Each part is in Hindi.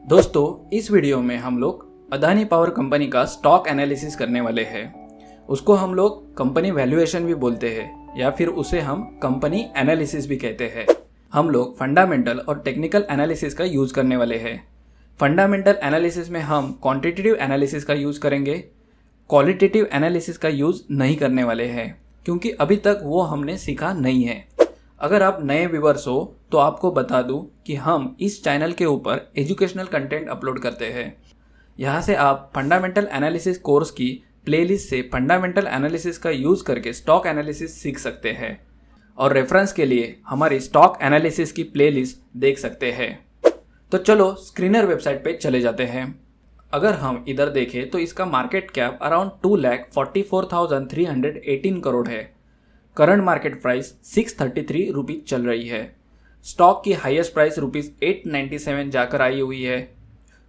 दोस्तों, इस वीडियो में हम लोग अदानी पावर कंपनी का स्टॉक एनालिसिस करने वाले हैं। उसको हम लोग कंपनी वैल्यूएशन भी बोलते हैं या फिर उसे हम कंपनी एनालिसिस भी कहते हैं। हम लोग फंडामेंटल और टेक्निकल एनालिसिस का यूज़ करने वाले हैं। फंडामेंटल एनालिसिस में हम क्वांटिटेटिव एनालिसिस का यूज़ करेंगे, क्वालिटेटिव एनालिसिस का यूज़ नहीं करने वाले हैं क्योंकि अभी तक वो हमने सीखा नहीं है। अगर आप नए व्यूअर्स हो तो आपको बता दूं कि हम इस चैनल के ऊपर एजुकेशनल कंटेंट अपलोड करते हैं। यहाँ से आप फंडामेंटल एनालिसिस कोर्स की प्लेलिस्ट से फंडामेंटल एनालिसिस का यूज़ करके स्टॉक एनालिसिस सीख सकते हैं और रेफरेंस के लिए हमारी स्टॉक एनालिसिस की प्लेलिस्ट देख सकते हैं। तो चलो स्क्रीनर वेबसाइट पे चले जाते हैं। अगर हम इधर देखें तो इसका मार्केट कैप अराउंड 2,44,318 करोड़ है। करंट मार्केट प्राइस 633 रुपीज़ चल रही है। स्टॉक की हाईएस्ट प्राइस रुपीज़ 897 जाकर आई हुई है।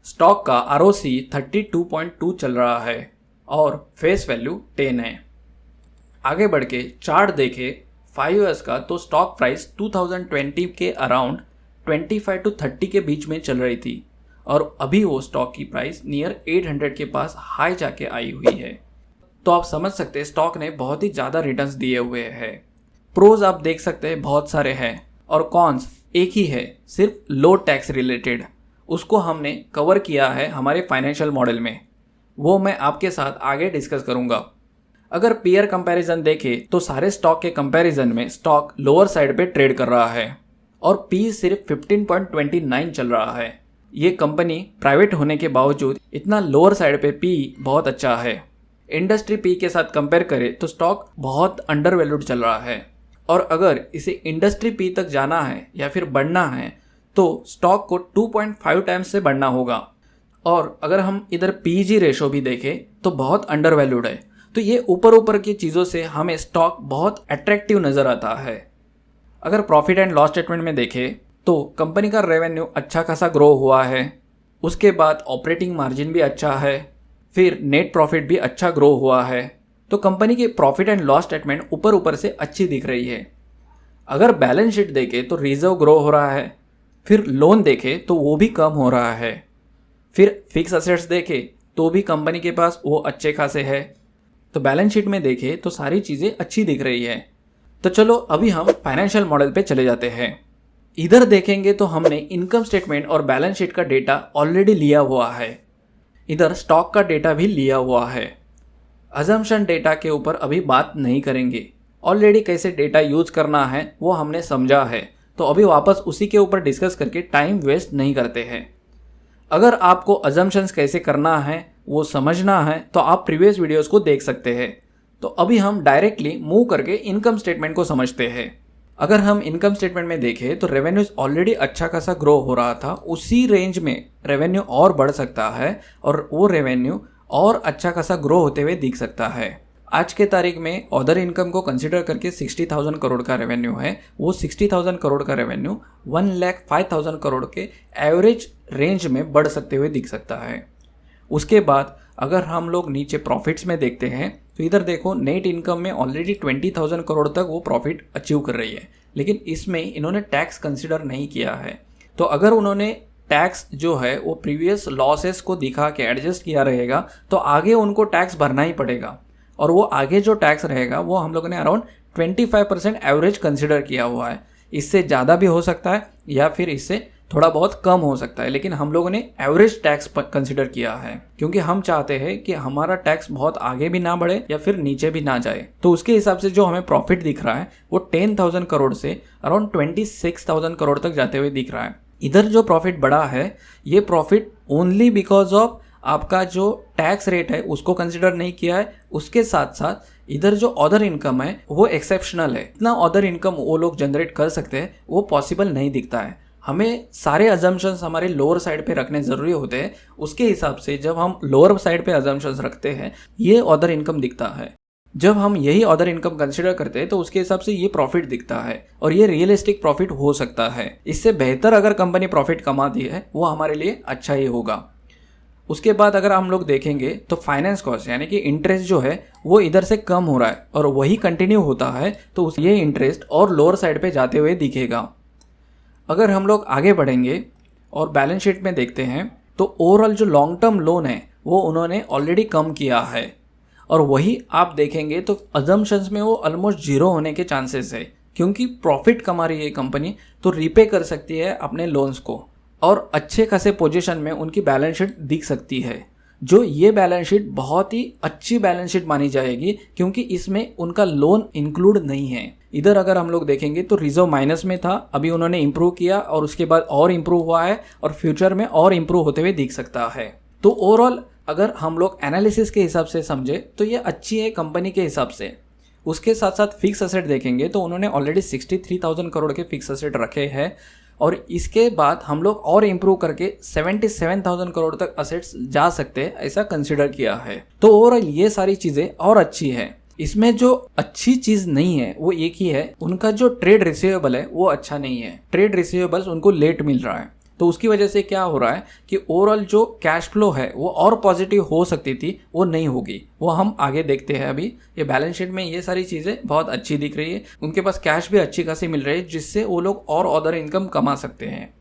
स्टॉक का ROC 32.2 चल रहा है और फेस वैल्यू 10 है। आगे बढ़ के चार्ट देखें 5 ईयर्स का तो स्टॉक प्राइस 2020 के अराउंड 25 to 30 के बीच में चल रही थी और अभी वो स्टॉक की प्राइस नियर 800 के पास हाई जाके आई हुई है। तो आप समझ सकते हैं स्टॉक ने बहुत ही ज़्यादा रिटर्न्स दिए हुए हैं। प्रोज आप देख सकते हैं बहुत सारे हैं और कॉन्स एक ही है, सिर्फ लो टैक्स रिलेटेड। उसको हमने कवर किया है हमारे फाइनेंशियल मॉडल में, वो मैं आपके साथ आगे डिस्कस करूँगा। अगर पीयर कंपैरिजन देखें तो सारे स्टॉक के कंपैरिजन में स्टॉक लोअर साइड पे ट्रेड कर रहा है और पी सिर्फ 15.29 चल रहा है। ये कंपनी प्राइवेट होने के बावजूद इतना लोअर साइड पे पी बहुत अच्छा है। इंडस्ट्री पी के साथ कंपेयर करें तो स्टॉक बहुत अंडर वैल्यूड चल रहा है और अगर इसे इंडस्ट्री पी तक जाना है या फिर बढ़ना है तो स्टॉक को 2.5 टाइम्स से बढ़ना होगा। और अगर हम इधर पीजी रेशो भी देखें तो बहुत अंडर वैल्यूड है। तो ये ऊपर की चीज़ों से हमें स्टॉक बहुत अट्रैक्टिव नज़र आता है। अगर प्रॉफिट एंड लॉस स्टेटमेंट में देखें तो कंपनी का रेवेन्यू अच्छा खासा ग्रो हुआ है, उसके बाद ऑपरेटिंग मार्जिन भी अच्छा है, फिर नेट प्रॉफिट भी अच्छा ग्रो हुआ है। तो कंपनी की प्रॉफिट एंड लॉस स्टेटमेंट ऊपर से अच्छी दिख रही है। अगर बैलेंस शीट देखें तो रिजर्व ग्रो हो रहा है, फिर लोन देखें तो वो भी कम हो रहा है, फिर फिक्स असेट्स देखें तो भी कंपनी के पास वो अच्छे खासे है। तो बैलेंस शीट में देखें तो सारी चीज़ें अच्छी दिख रही है। तो चलो अभी हम फाइनेंशियल मॉडल पे चले जाते हैं। इधर देखेंगे तो हमने इनकम स्टेटमेंट और बैलेंस शीट का डेटा ऑलरेडी लिया हुआ है। इधर स्टॉक का डेटा भी लिया हुआ है। अजम्पशन डेटा के ऊपर अभी बात नहीं करेंगे, ऑलरेडी कैसे डेटा यूज करना है वो हमने समझा है। तो अभी वापस उसी के ऊपर डिस्कस करके टाइम वेस्ट नहीं करते हैं। अगर आपको अजम्पशंस कैसे करना है वो समझना है तो आप प्रीवियस वीडियोस को देख सकते हैं। तो अभी हम डायरेक्टली मूव करके इनकम स्टेटमेंट को समझते हैं। अगर हम इनकम स्टेटमेंट में देखें तो रेवेन्यू ऑलरेडी अच्छा खासा ग्रो हो रहा था, उसी रेंज में रेवेन्यू और बढ़ सकता है और वो रेवेन्यू और अच्छा खासा ग्रो होते हुए दिख सकता है। आज के तारीख में अदर इनकम को कंसिडर करके 60,000 करोड़ का रेवेन्यू है। वो 60,000 करोड़ का रेवेन्यू 1,05,000 करोड़ के एवरेज रेंज में बढ़ सकते हुए दिख सकता है। उसके बाद अगर हम लोग नीचे प्रॉफिट्स में देखते हैं तो इधर देखो नेट इनकम में ऑलरेडी 20,000 करोड़ तक वो प्रॉफिट अचीव कर रही है, लेकिन इसमें इन्होंने टैक्स कंसिडर नहीं किया है। तो अगर उन्होंने टैक्स जो है वो प्रीवियस लॉसेस को दिखा के एडजस्ट किया रहेगा तो आगे उनको टैक्स भरना ही पड़ेगा और वो आगे जो टैक्स रहेगा वो हम लोगों ने अराउंड 25% एवरेज कंसिडर किया हुआ है। इससे ज़्यादा भी हो सकता है या फिर इससे थोड़ा बहुत कम हो सकता है, लेकिन हम लोगों ने एवरेज टैक्स कंसिडर किया है क्योंकि हम चाहते हैं कि हमारा टैक्स बहुत आगे भी ना बढ़े या फिर नीचे भी ना जाए। तो उसके हिसाब से जो हमें प्रॉफिट दिख रहा है वो 10,000 करोड़ से अराउंड 26,000 करोड़ तक जाते हुए दिख रहा है। इधर जो प्रॉफिट बढ़ा है ये प्रॉफिट ओनली बिकॉज ऑफ आपका जो टैक्स रेट है उसको कंसिडर नहीं किया है। उसके साथ साथ इधर जो अदर इनकम है वो एक्सेप्शनल है। इतना अदर इनकम वो लोग जनरेट कर सकते हैं वो पॉसिबल नहीं दिखता है। हमें सारे अजम्पशंस हमारे लोअर साइड पे रखने ज़रूरी होते हैं। उसके हिसाब से जब हम लोअर साइड पे अजम्पशंस रखते हैं ये अदर इनकम दिखता है। जब हम यही अदर इनकम कंसिडर करते हैं तो उसके हिसाब से ये प्रॉफिट दिखता है और ये रियलिस्टिक प्रॉफिट हो सकता है। इससे बेहतर अगर कंपनी प्रॉफिट कमाती है वो हमारे लिए अच्छा ही होगा। उसके बाद अगर हम लोग देखेंगे तो फाइनेंस कॉस्ट यानी कि इंटरेस्ट जो है वो इधर से कम हो रहा है और वही कंटिन्यू होता है तो ये इंटरेस्ट और लोअर साइड पे जाते हुए दिखेगा। अगर हम लोग आगे बढ़ेंगे और बैलेंस शीट में देखते हैं तो ओवरऑल जो लॉन्ग टर्म लोन है वो उन्होंने ऑलरेडी कम किया है, और वही आप देखेंगे तो अजम्पशंस में वो ऑलमोस्ट जीरो होने के चांसेस है, क्योंकि प्रॉफिट कमा रही है कंपनी तो रीपे कर सकती है अपने लोन्स को, और अच्छे खासे पोजीशन में उनकी बैलेंस शीट दिख सकती है। जो ये बैलेंस शीट बहुत ही अच्छी बैलेंस शीट मानी जाएगी, क्योंकि इसमें उनका लोन इंक्लूड नहीं है। इधर अगर हम लोग देखेंगे तो रिजर्व माइनस में था, अभी उन्होंने इंप्रूव किया और उसके बाद और इंप्रूव हुआ है, और फ्यूचर में और इंप्रूव होते हुए दिख सकता है। तो ओवरऑल अगर हम लोग एनालिसिस के हिसाब से समझे तो ये अच्छी है कंपनी के हिसाब से। उसके साथ साथ फिक्स असेट देखेंगे तो उन्होंने ऑलरेडी 63,000 करोड़ के फिक्स असेट रखे हैं, और इसके बाद हम लोग और इम्प्रूव करके 77,000 करोड़ तक असेट्स जा सकते हैं, ऐसा कंसिडर किया है। तो ओवरऑल ये सारी चीज़ें और अच्छी है। इसमें जो अच्छी चीज़ नहीं है वो एक ही है, उनका जो ट्रेड रिसीवेबल है वो अच्छा नहीं है। ट्रेड रिसीवेबल्स उनको लेट मिल रहा है, तो उसकी वजह से क्या हो रहा है कि ओवरऑल जो कैश फ्लो है वो और पॉजिटिव हो सकती थी, वो नहीं होगी। वो हम आगे देखते हैं। अभी ये बैलेंस शीट में ये सारी चीज़ें बहुत अच्छी दिख रही है, उनके पास कैश भी अच्छी खासी मिल रही है, जिससे वो लोग और अदर इनकम कमा सकते हैं।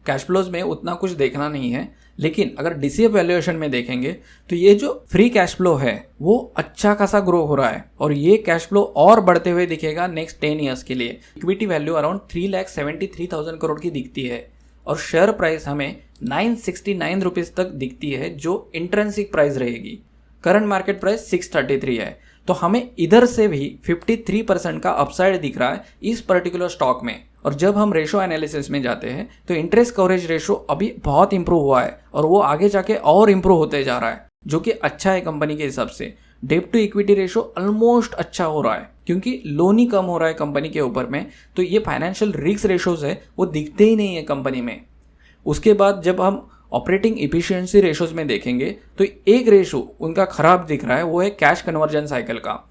कैश फ्लोज में उतना कुछ देखना नहीं है, लेकिन अगर डीसीएफ वैल्यूएशन में देखेंगे तो ये जो फ्री कैश फ्लो है वो अच्छा खासा ग्रो हो रहा है, और ये कैश फ्लो और बढ़ते हुए दिखेगा नेक्स्ट 10 ईयर्स के लिए। इक्विटी वैल्यू अराउंड 3,73,000 करोड़ की दिखती है, और शेयर प्राइस हमें 969 रुपीज़ तक दिखती है, जो इंट्रिंसिक प्राइस रहेगी। करंट मार्केट प्राइस 633 है, तो हमें इधर से भी 53% का अपसाइड दिख रहा है इस पर्टिकुलर स्टॉक में। और जब हम रेशो एनालिसिस में जाते हैं तो इंटरेस्ट कवरेज रेशो अभी बहुत इंप्रूव हुआ है, और वो आगे जाके और इंप्रूव होते जा रहा है, जो कि अच्छा है कंपनी के हिसाब से। Debt to equity ratio almost अच्छा हो रहा है, क्योंकि लोन ही कम हो रहा है कंपनी के ऊपर में, तो ये फाइनेंशियल रिस्क रेशोज है वो दिखते ही नहीं है कंपनी में। उसके बाद जब हम ऑपरेटिंग इफिशिएंसी रेशोज में देखेंगे तो एक रेशो उनका खराब दिख रहा है, वो है कैश कन्वर्जन साइकिल का,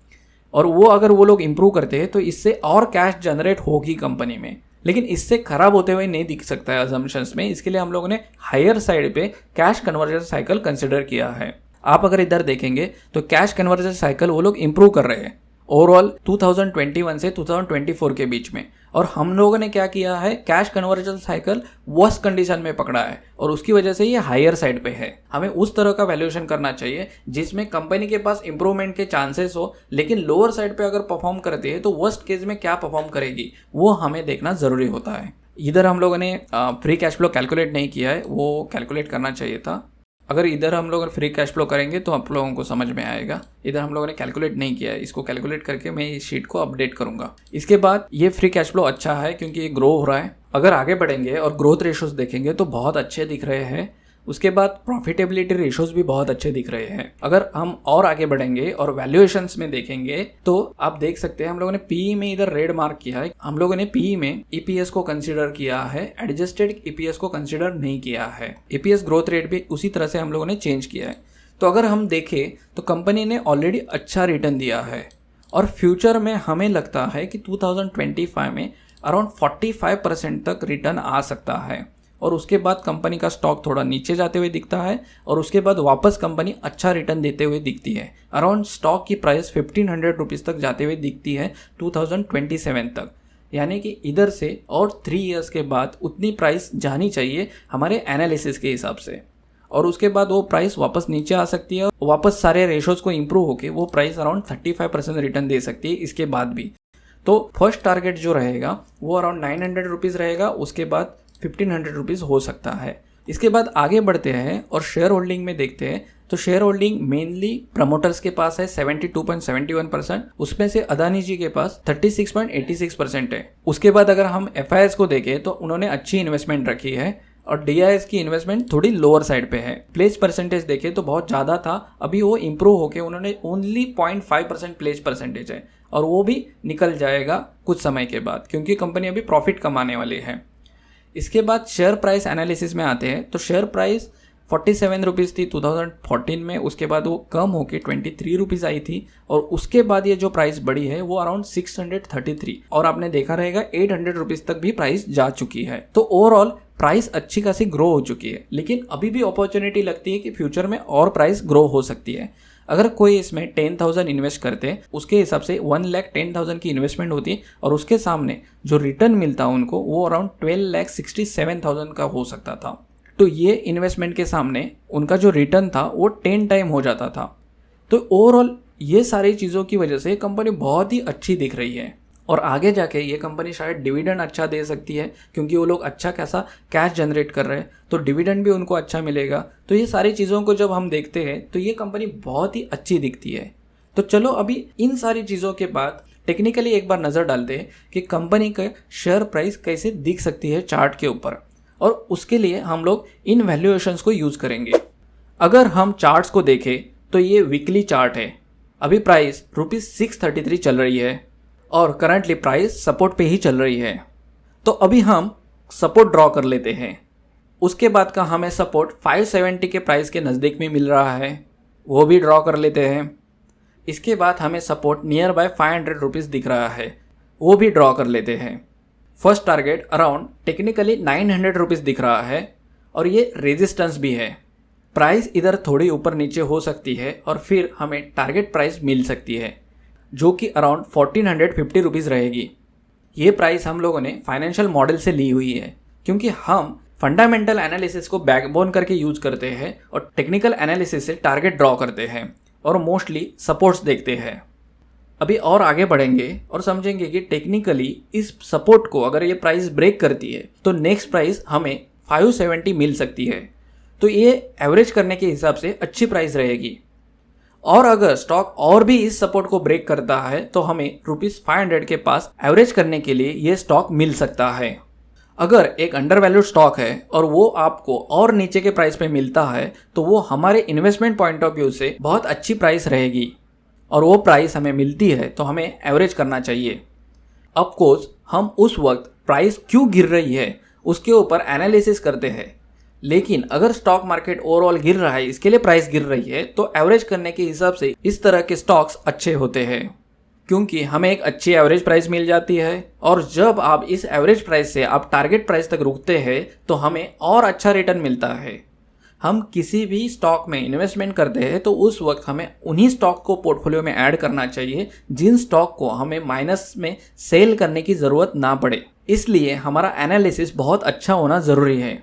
और वो अगर वो लोग इंप्रूव करते हैं तो इससे और कैश जनरेट होगी कंपनी में, लेकिन इससे खराब होते हुए नहीं दिख सकता है अजम्पशंस में। इसके लिए हम लोगों ने हायर साइड पे कैश कन्वर्जन साइकिल कंसिडर किया है। आप अगर इधर देखेंगे तो कैश कन्वर्जन साइकिल वो लोग इंप्रूव कर रहे हैं ओवरऑल 2021 से 2024 के बीच में, और हम लोगों ने क्या किया है, cash conversion cycle worst condition में पकड़ा है, और उसकी वजह से ये हायर साइड पे है। हमें उस तरह का वैल्यूएशन करना चाहिए जिसमें कंपनी के पास इंप्रूवमेंट के चांसेस हो, लेकिन लोअर साइड पे अगर परफॉर्म करती है तो वर्स्ट केस में क्या परफॉर्म करेगी वो हमें देखना जरूरी होता है। इधर हम लोगों ने फ्री कैश फ्लो कैलकुलेट नहीं किया है, वो कैलकुलेट करना चाहिए था। अगर इधर हम लोग फ्री कैश फ्लो करेंगे तो आप लोगों को समझ में आएगा। इधर हम लोगों ने कैलकुलेट नहीं किया है, इसको कैलकुलेट करके मैं इस शीट को अपडेट करूंगा। इसके बाद ये फ्री कैश फ्लो अच्छा है क्योंकि ये ग्रो हो रहा है। अगर आगे बढ़ेंगे और ग्रोथ रेशोज देखेंगे तो बहुत अच्छे दिख रहे हैं। उसके बाद प्रॉफिटेबिलिटी रेशोज भी बहुत अच्छे दिख रहे हैं। अगर हम और आगे बढ़ेंगे और वैल्यूएशंस में देखेंगे तो आप देख सकते हैं हम लोगों ने पीई में इधर रेड मार्क किया है। हम लोगों ने पीई में ईपीएस को कंसीडर किया है, एडजस्टेड ईपीएस को कंसीडर नहीं किया है। ईपीएस ग्रोथ रेट भी उसी तरह से हम लोगों ने चेंज किया है। तो अगर हम देखें तो कंपनी ने ऑलरेडी अच्छा रिटर्न दिया है, और फ्यूचर में हमें लगता है कि 2025 में अराउंड 45% तक रिटर्न आ सकता है, और उसके बाद कंपनी का स्टॉक थोड़ा नीचे जाते हुए दिखता है, और उसके बाद वापस कंपनी अच्छा रिटर्न देते हुए दिखती है। अराउंड स्टॉक की प्राइस 1500 रुपीज़ तक जाते हुए दिखती है 2027 तक, यानी कि इधर से और 3 इयर्स के बाद उतनी प्राइस जानी चाहिए हमारे एनालिसिस के हिसाब से, और उसके बाद वो प्राइस वापस नीचे आ सकती है, वापस सारे रेशोज़ को इंप्रूव होकर वो प्राइस अराउंड 35% रिटर्न दे सकती है इसके बाद भी। तो फर्स्ट टारगेट जो रहेगा वो अराउंड 900 रुपीज़ रहेगा, उसके बाद 1500 रुपीज़ हो सकता है। इसके बाद आगे बढ़ते हैं और शेयर होल्डिंग में देखते हैं तो शेयर होल्डिंग मेनली प्रमोटर्स के पास है 72.71%, उसमें से अदानी जी के पास 36.86% है। उसके बाद अगर हम एफआईएस को देखें तो उन्होंने अच्छी इन्वेस्टमेंट रखी है, और डीआईएस की इन्वेस्टमेंट थोड़ी लोअर साइड पे है। प्लेज परसेंटेज देखें तो बहुत ज़्यादा था, अभी वो इंप्रूव होके उन्होंने ओनली 0.5% प्लेज परसेंटेज है, और वो भी निकल जाएगा कुछ समय के बाद, क्योंकि कंपनी अभी प्रॉफिट कमाने वाली है। इसके बाद शेयर प्राइस एनालिसिस में आते हैं तो शेयर प्राइस 47 रुपीज़ थी 2014 में, उसके बाद वो कम होके 23 रुपीज़ आई थी, और उसके बाद ये जो प्राइस बढ़ी है वो अराउंड 633, और आपने देखा रहेगा 800 रुपीज़ तक भी प्राइस जा चुकी है। तो ओवरऑल प्राइस अच्छी खासी ग्रो हो चुकी है, लेकिन अभी भी अपॉर्चुनिटी लगती है कि फ्यूचर में और प्राइस ग्रो हो सकती है। अगर कोई इसमें 10,000 इन्वेस्ट करते उसके हिसाब से 1,10,000 की इन्वेस्टमेंट होती और उसके सामने जो रिटर्न मिलता उनको वो अराउंड 12,67,000 का हो सकता था। तो ये इन्वेस्टमेंट के सामने उनका जो रिटर्न था वो 10 टाइम हो जाता था। तो ओवरऑल ये सारी चीज़ों की वजह से कंपनी बहुत ही अच्छी दिख रही है और आगे जाके ये कंपनी शायद डिविडेंड अच्छा दे सकती है, क्योंकि वो लोग अच्छा खासा कैश जनरेट कर रहे हैं तो डिविडेंड भी उनको अच्छा मिलेगा। तो ये सारी चीज़ों को जब हम देखते हैं तो ये कंपनी बहुत ही अच्छी दिखती है। तो चलो अभी इन सारी चीज़ों के बाद टेक्निकली एक बार नज़र डालते हैं कि कंपनी का शेयर प्राइस कैसे दिख सकती है चार्ट के ऊपर, और उसके लिए हम लोग इन वैल्यूएशंस को यूज़ करेंगे। अगर हम चार्ट्स को देखें तो ये वीकली चार्ट है। अभी प्राइस ₹633 चल रही है और करंटली प्राइस सपोर्ट पे ही चल रही है। तो अभी हम सपोर्ट ड्रॉ कर लेते हैं। उसके बाद का हमें सपोर्ट 570 के प्राइस के नज़दीक में मिल रहा है, वो भी ड्रॉ कर लेते हैं। इसके बाद हमें सपोर्ट नियर बाय 500 रुपीज़ दिख रहा है, वो भी ड्रॉ कर लेते हैं। First target around technically 900 rupees दिख रहा है और ये रेजिस्टेंस भी है। प्राइस इधर थोड़ी ऊपर नीचे हो सकती है और फिर हमें टारगेट प्राइस मिल सकती है जो कि अराउंड 1450 रुपीज़ रहेगी। ये प्राइस हम लोगों ने फाइनेंशियल मॉडल से ली हुई है, क्योंकि हम फंडामेंटल एनालिसिस को बैकबोन करके यूज करते हैं और टेक्निकल एनालिसिस से टारगेट ड्रॉ करते हैं और मोस्टली सपोर्ट्स देखते हैं। अभी और आगे बढ़ेंगे और समझेंगे कि टेक्निकली इस सपोर्ट को अगर ये प्राइस ब्रेक करती है तो नेक्स्ट प्राइस हमें 570 मिल सकती है। तो ये एवरेज करने के हिसाब से अच्छी प्राइस रहेगी। और अगर स्टॉक और भी इस सपोर्ट को ब्रेक करता है तो हमें ₹500 के पास एवरेज करने के लिए ये स्टॉक मिल सकता है। अगर एक अंडर वैल्यूड स्टॉक है और वो आपको और नीचे के प्राइस पे मिलता है तो वो हमारे इन्वेस्टमेंट पॉइंट ऑफ व्यू से बहुत अच्छी प्राइस रहेगी, और वो प्राइस हमें मिलती है तो हमें एवरेज करना चाहिए। ऑफकोर्स हम उस वक्त प्राइस क्यों गिर रही है उसके ऊपर एनालिसिस करते हैं, लेकिन अगर स्टॉक मार्केट ओवरऑल गिर रहा है इसके लिए प्राइस गिर रही है तो एवरेज करने के हिसाब से इस तरह के स्टॉक्स अच्छे होते हैं, क्योंकि हमें एक अच्छी एवरेज प्राइस मिल जाती है। और जब आप इस एवरेज प्राइस से आप टारगेट प्राइस तक रुकते हैं तो हमें और अच्छा रिटर्न मिलता है। हम किसी भी स्टॉक में इन्वेस्टमेंट करते हैं तो उस वक्त हमें उन्हीं स्टॉक को पोर्टफोलियो में ऐड करना चाहिए जिन स्टॉक को हमें माइनस में सेल करने की ज़रूरत ना पड़े। इसलिए हमारा एनालिसिस बहुत अच्छा होना ज़रूरी है।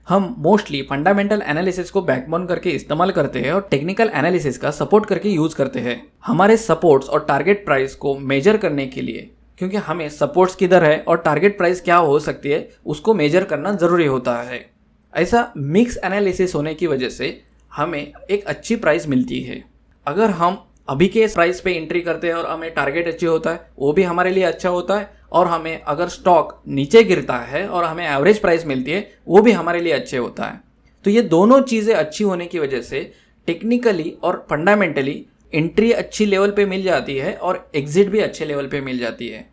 हम मोस्टली फंडामेंटल एनालिसिस को बैकबोन करके इस्तेमाल करते हैं और टेक्निकल एनालिसिस का सपोर्ट करके यूज़ करते हैं हमारे सपोर्ट्स और टारगेट प्राइस को मेजर करने के लिए, क्योंकि हमें सपोर्ट्स किधर है और टारगेट प्राइस क्या हो सकती है उसको मेजर करना ज़रूरी होता है। ऐसा मिक्स एनालिसिस होने की वजह से हमें एक अच्छी प्राइस मिलती है। अगर हम अभी के प्राइस पे एंट्री करते हैं और हमें टारगेट अच्छी होता है वो भी हमारे लिए अच्छा होता है, और हमें अगर स्टॉक नीचे गिरता है और हमें एवरेज प्राइस मिलती है वो भी हमारे लिए अच्छे होता है। तो ये दोनों चीज़ें अच्छी होने की वजह से टेक्निकली और फंडामेंटली एंट्री अच्छी लेवल पे मिल जाती है और एग्जिट भी अच्छे लेवल पे मिल जाती है।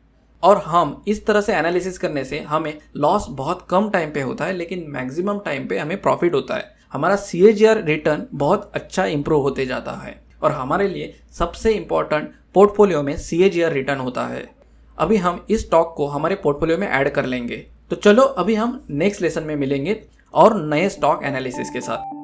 और हम इस तरह से एनालिसिस करने से हमें लॉस बहुत कम टाइम पे होता है, लेकिन मैक्सिमम टाइम पे हमें प्रॉफिट होता है। हमारा CAGR रिटर्न बहुत अच्छा इंप्रूव होते जाता है और हमारे लिए सबसे इम्पोर्टेंट पोर्टफोलियो में CAGR रिटर्न होता है। अभी हम इस स्टॉक को हमारे पोर्टफोलियो में ऐड कर लेंगे। तो चलो अभी हम नेक्स्ट लेसन में मिलेंगे और नए स्टॉक एनालिसिस के साथ।